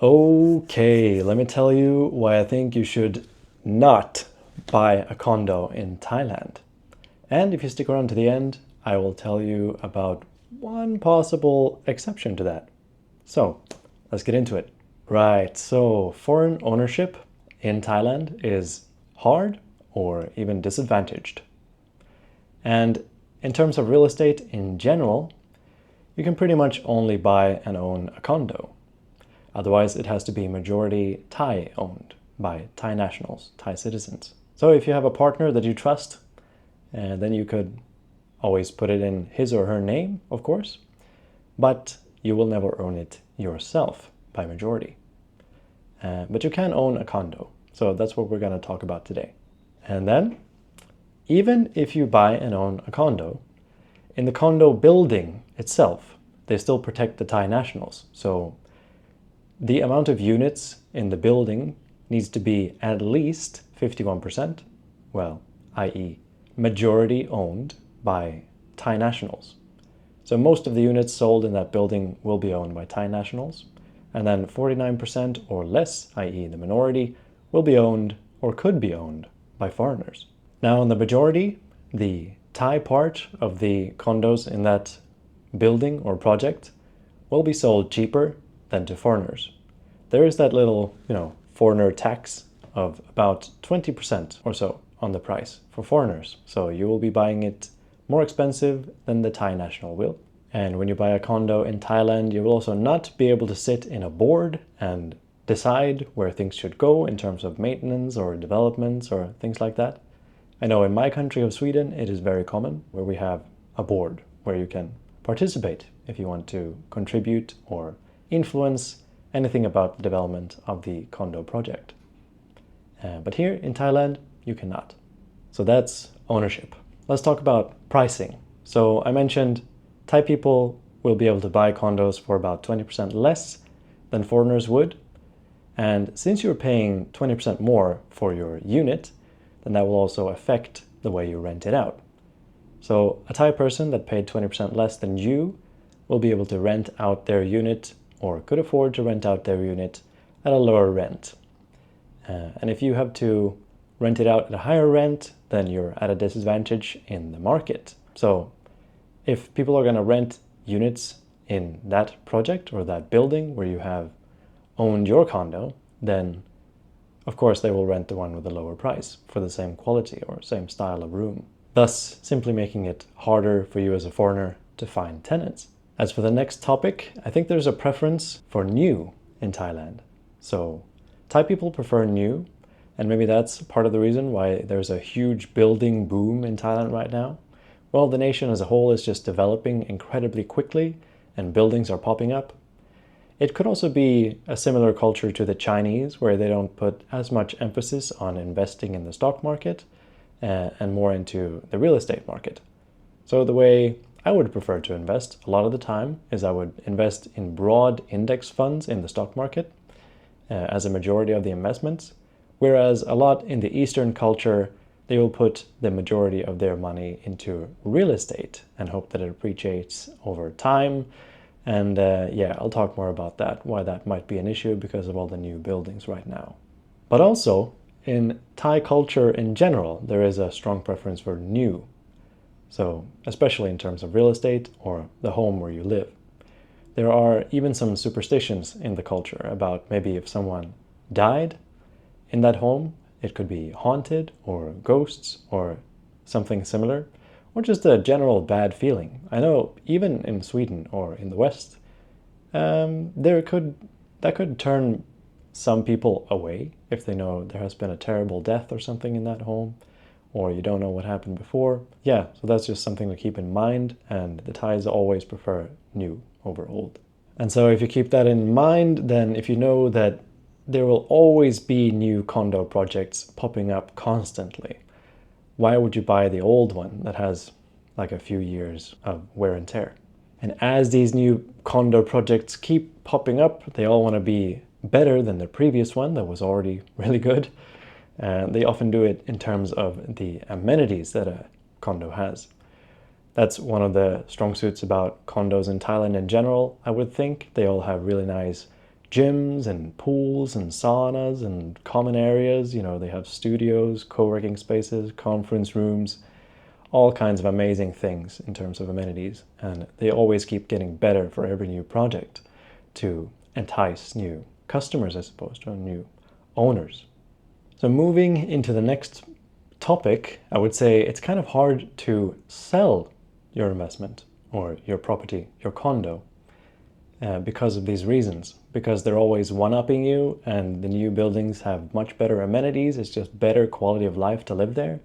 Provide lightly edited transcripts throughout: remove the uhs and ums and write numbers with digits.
Okay, let me tell you why I think you should not buy a condo in Thailand. And if you stick around to the end, I will tell you about one possible exception to that. So, let's get into it. Right, so foreign ownership in Thailand is hard or even disadvantaged. And in terms of real estate in general, you can pretty much only buy and own a condo. Otherwise, it has to be majority Thai owned by Thai nationals, Thai citizens. So if you have a partner that you trust, then you could always put it in his or her name, of course, but you will never own it yourself by majority. But you can own a condo. So that's what we're going to talk about today. And then, even if you buy and own a condo, in the condo building itself, they still protect the Thai nationals. So the amount of units in the building needs to be at least 51%, well, i.e. majority owned by Thai nationals. So most of the units sold in that building will be owned by Thai nationals, and then 49% or less, i.e. the minority, will be owned or could be owned by foreigners. Now in the majority, the Thai part of the condos in that building or project will be sold cheaper than to foreigners. There is that little, foreigner tax of about 20% or so on the price for foreigners. So you will be buying it more expensive than the Thai national will. And when you buy a condo in Thailand, you will also not be able to sit in a board and decide where things should go in terms of maintenance or developments or things like that. I know in my country of Sweden, it is very common where we have a board where you can participate if you want to contribute or influence anything about the development of the condo project. But here in Thailand, you cannot. So that's ownership. Let's talk about pricing. So I mentioned Thai people will be able to buy condos for about 20% less than foreigners would. And since you're paying 20% more for your unit, then that will also affect the way you rent it out. So a Thai person that paid 20% less than you will be able to rent out their unit or could afford to rent out their unit at a lower rent. And if you have to rent it out at a higher rent, then you're at a disadvantage in the market. So if people are going to rent units in that project or that building where you have owned your condo, then of course they will rent the one with the lower price for the same quality or same style of room, thus simply making it harder for you as a foreigner to find tenants. As for the next topic, I think there's a preference for new in Thailand. So Thai people prefer new, and maybe that's part of the reason why there's a huge building boom in Thailand right now. Well, the nation as a whole is just developing incredibly quickly, and buildings are popping up. It could also be a similar culture to the Chinese, where they don't put as much emphasis on investing in the stock market and more into the real estate market. So the way I would prefer to invest a lot of the time is I would invest in broad index funds in the stock market as a majority of the investments, whereas a lot in the Eastern culture, they will put the majority of their money into real estate and hope that it appreciates over time. And I'll talk more about that, why that might be an issue because of all the new buildings right now. But also, in Thai culture in general, there is a strong preference for new. So, especially in terms of real estate or the home where you live. There are even some superstitions in the culture about maybe if someone died in that home, it could be haunted or ghosts or something similar, or just a general bad feeling. I know even in Sweden or in the West, that could turn some people away if they know there has been a terrible death or something in that home, or you don't know what happened before. Yeah, so that's just something to keep in mind, and the Thais always prefer new over old. And so if you keep that in mind, then if you know that there will always be new condo projects popping up constantly, why would you buy the old one that has like a few years of wear and tear? And as these new condo projects keep popping up, they all want to be better than the previous one that was already really good. And they often do it in terms of the amenities that a condo has. That's one of the strong suits about condos in Thailand in general, I would think. They all have really nice gyms and pools and saunas and common areas. They have studios, co-working spaces, conference rooms, all kinds of amazing things in terms of amenities. And they always keep getting better for every new project to entice new customers, I suppose, or new owners. So moving into the next topic, I would say it's kind of hard to sell your investment or your property, your condo, because of these reasons. Because they're always one-upping you, and the new buildings have much better amenities. It's just better quality of life to live there.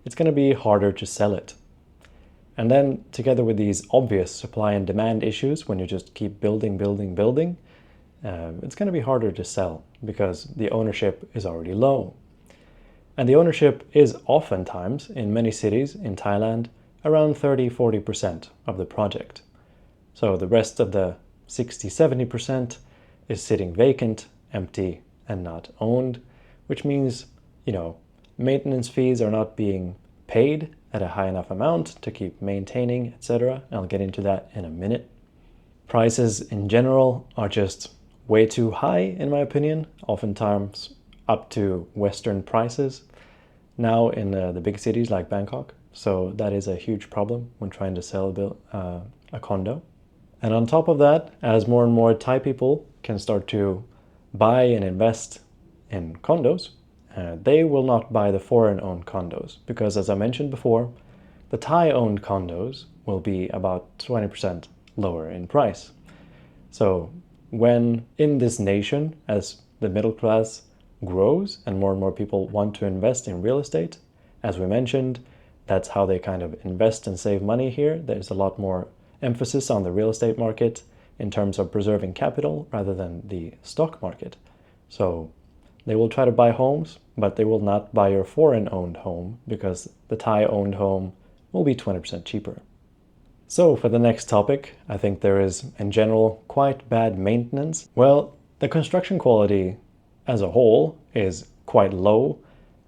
It's going to be harder to sell it. And then together with these obvious supply and demand issues, when you just keep building, it's going to be harder to sell because the ownership is already low. And the ownership is oftentimes, in many cities in Thailand, around 30-40% of the project. So the rest of the 60-70% is sitting vacant, empty, and not owned, which means, maintenance fees are not being paid at a high enough amount to keep maintaining, etc. I'll get into that in a minute. Prices in general are just way too high, in my opinion, oftentimes up to Western prices now in the big cities like Bangkok. So that is a huge problem when trying to sell a condo. And on top of that, as more and more Thai people can start to buy and invest in condos, they will not buy the foreign-owned condos because, as I mentioned before, the Thai-owned condos will be about 20% lower in price. So when in this nation, as the middle class grows and more people want to invest in real estate, as we mentioned, that's how they kind of invest and save money here. There's a lot more emphasis on the real estate market in terms of preserving capital rather than the stock market. So they will try to buy homes, but they will not buy your foreign-owned home because the Thai-owned home will be 20% cheaper. So for the next topic, I think there is, in general, quite bad maintenance. Well, the construction quality as a whole is quite low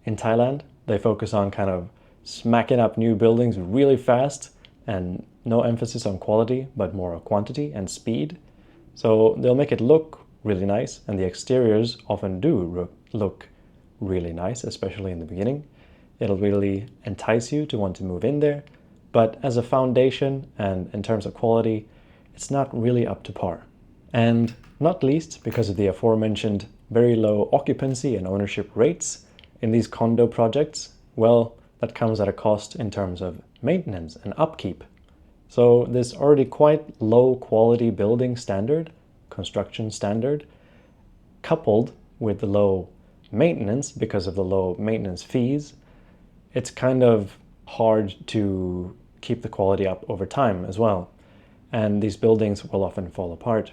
in Thailand. They focus on kind of smacking up new buildings really fast and no emphasis on quality, but more on quantity and speed. So they'll make it look really nice, and the exteriors often do look really nice, especially in the beginning. It'll really entice you to want to move in there, but as a foundation and in terms of quality, it's not really up to par. And not least because of the aforementioned very low occupancy and ownership rates in these condo projects, well, that comes at a cost in terms of maintenance and upkeep. So this already quite low quality building standard, construction standard, coupled with the low maintenance because of the low maintenance fees, it's kind of hard to keep the quality up over time as well. And these buildings will often fall apart.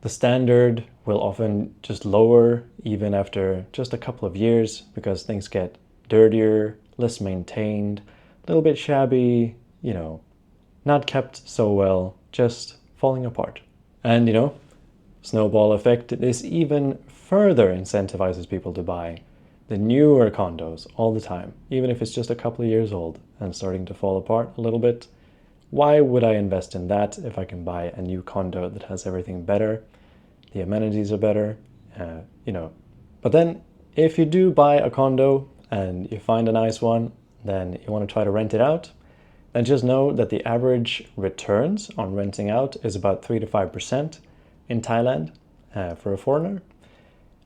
The standard will often just lower even after just a couple of years because things get dirtier, less maintained, a little bit shabby, not kept so well, just falling apart. And snowball effect, this even further incentivizes people to buy the newer condos all the time, even if it's just a couple of years old and starting to fall apart a little bit. Why would I invest in that if I can buy a new condo that has everything better? The amenities are better, But then if you do buy a condo and you find a nice one, then you want to try to rent it out, then just know that the average returns on renting out is about 3 to 5% in Thailand for a foreigner.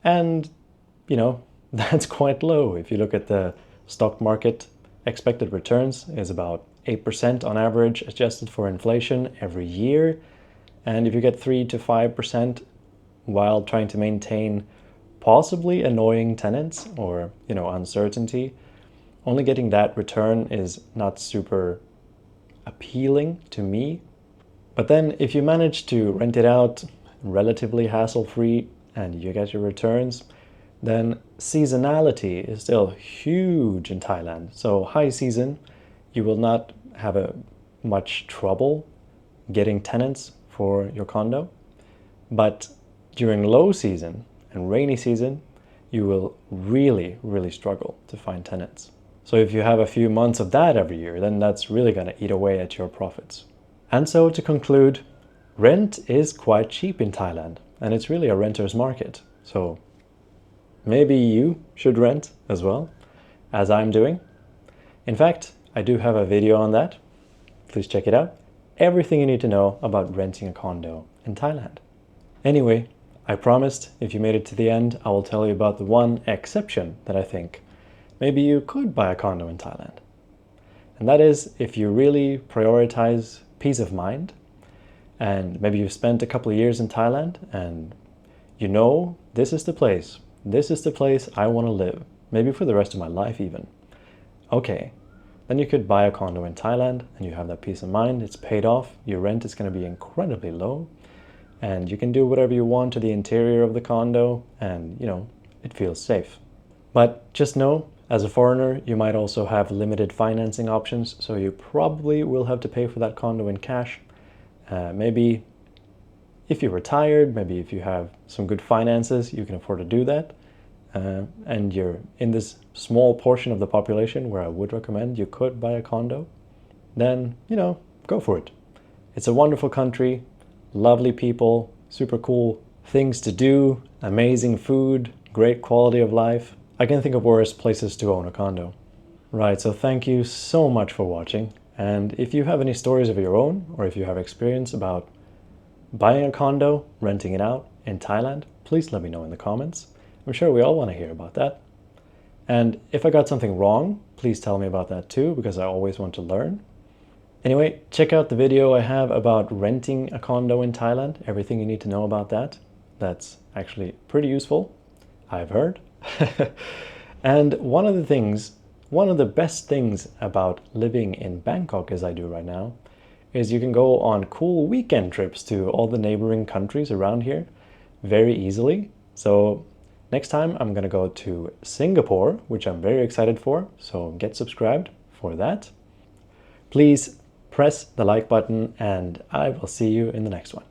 And, that's quite low. If you look at the stock market, expected returns is about 8% on average, adjusted for inflation every year. And if you get 3 to 5% while trying to maintain possibly annoying tenants or, uncertainty, only getting that return is not super appealing to me. But then if you manage to rent it out relatively hassle-free and you get your returns, then seasonality is still huge in Thailand. So high season, you will not have much trouble getting tenants for your condo. But during low season and rainy season, you will really, really struggle to find tenants. So if you have a few months of that every year, then that's really going to eat away at your profits. And so to conclude, rent is quite cheap in Thailand. and it's really a renter's market. So maybe you should rent as well, as I'm doing. In fact, I do have a video on that. Please check it out. Everything you need to know about renting a condo in Thailand. Anyway, I promised if you made it to the end, I will tell you about the one exception that I think maybe you could buy a condo in Thailand. And that is if you really prioritize peace of mind, and maybe you've spent a couple of years in Thailand and you know this is the place I want to live, maybe for the rest of my life even. Okay, then you could buy a condo in Thailand and you have that peace of mind, it's paid off, your rent is going to be incredibly low, and you can do whatever you want to the interior of the condo, and it feels safe. But just know, as a foreigner, you might also have limited financing options, so you probably will have to pay for that condo in cash. Maybe if you're retired, maybe if you have some good finances, you can afford to do that. And you're in this small portion of the population where I would recommend you could buy a condo, then, go for it. It's a wonderful country, lovely people, super cool things to do, amazing food, great quality of life. I can think of worse places to own a condo. Right, so thank you so much for watching. And if you have any stories of your own, or if you have experience about buying a condo, renting it out in Thailand, please let me know in the comments. I'm sure we all want to hear about that. And if I got something wrong, please tell me about that too, because I always want to learn. Anyway, check out the video I have about renting a condo in Thailand, everything you need to know about that. That's actually pretty useful, I've heard. And one of the best things about living in Bangkok, as I do right now, is you can go on cool weekend trips to all the neighboring countries around here very easily. So next time I'm going to go to Singapore, which I'm very excited for, so get subscribed for that. Please press the like button, and I will see you in the next one.